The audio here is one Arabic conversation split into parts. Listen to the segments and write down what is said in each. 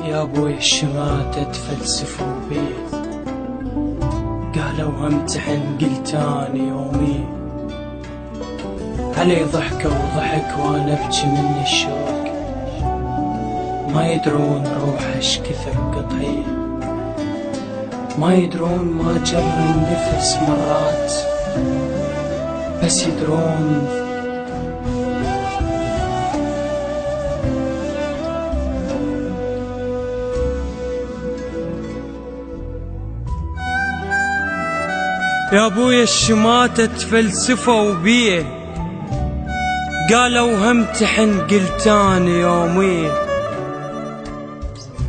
يا ابوي الشماتة تفلسفوا بي، قالوا امتحن قلت اني يومي، علي ضحكة وضحك وانا ابكي من الشوق، ما يدرون روح اش كثر قطعي، ما يدرون ما جر النفس مرات، بس يدرون يا ابويا الشماتة تفلسفوا بيه، قالوا همتحن قلت اني يومي،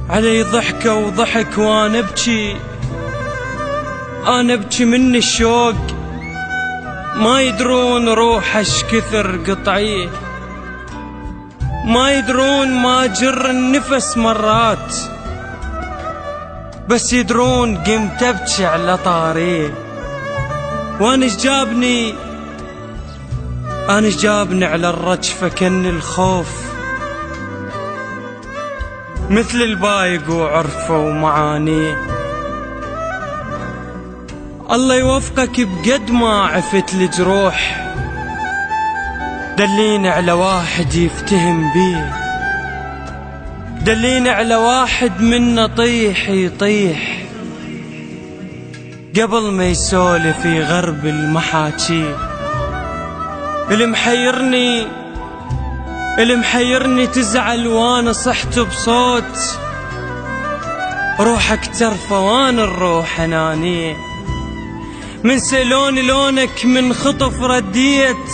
علي ضحكة وضحك وانا ابكي، انا ابكي من الشوق، ما يدرون روح اش كثر قطعيه، ما يدرون ما جر النفس مرات، بس يدرون قمت ابكي على طاريه، وانا ايش جابني على الرجفة كن الخوف، مثل البايق وعرفه ومعانيه، الله يوفقك بقد ما عفت الجروح، دليني على واحد يفتهم بيه، دليني على واحد منا طيح يطيح قبل ما يسولف يغرب المحاكي. اللي محيرني تزعل وانا صحت بصوت، روحك ترفى وانا الروح انانية، من سيلوني لونك من خطف رديت،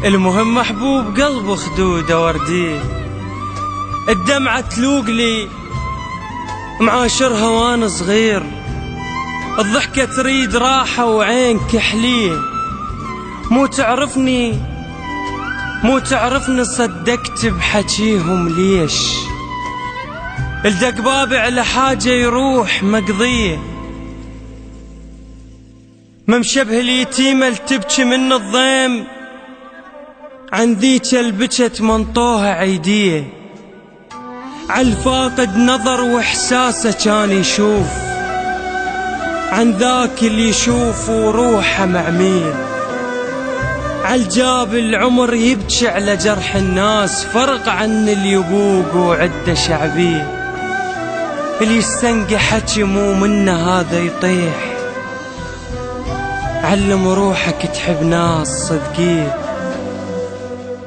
المهم محبوب قلب خدوده ورديه، الدمعة تلوق لي معاشرها وانا صغير، الضحكة تريد راحة وعين كحلية، مو تعرفني صدقت بحكيهم ليش، الدق بابي على حاجة يروح مقضية، ممشبه اليتيمة لتبكي من الضيم، عن ذيك البكت منطوها عيدية، عالفاقد نظر واحساسه كان يشوف، عن ذاك اللي يشوف وروحه معمية، عالجاب العمر يبكي على جرح الناس، فرق عن اللي يبوق وعده شعبية، اللي يستنقي حكي مو منه هذا يطيح، علم روحك تحب ناس صدقيه،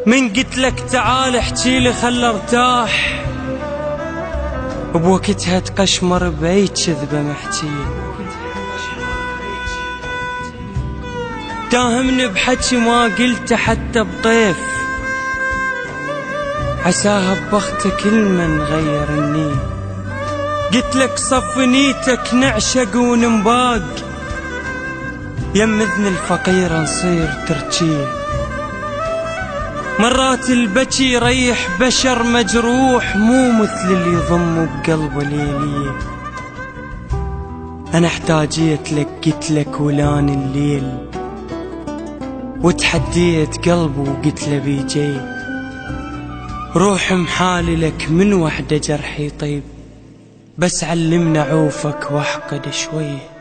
من قتلك تعال احكيلي خل ارتاح، بوقتها تقشمر باي كذبة محكيه، تاهمني بحكي ما قلته حتى بطيف، عساها ببخته كل من غير النية، قلتلك صف نيتك نعشق وننباق، يم اذن الفقيرة نصير ترجيه، مرات البكي يريح بشر مجروح، مو مثل اللي يضم بقلبه ليلية، انا احتاجيت لك قتلك ولان الليل، وتحديت قلبه وقلت له بيجي، روح محالي لك من وحدة جرحي طيب، بس علمنا عوفك واحقد شويه.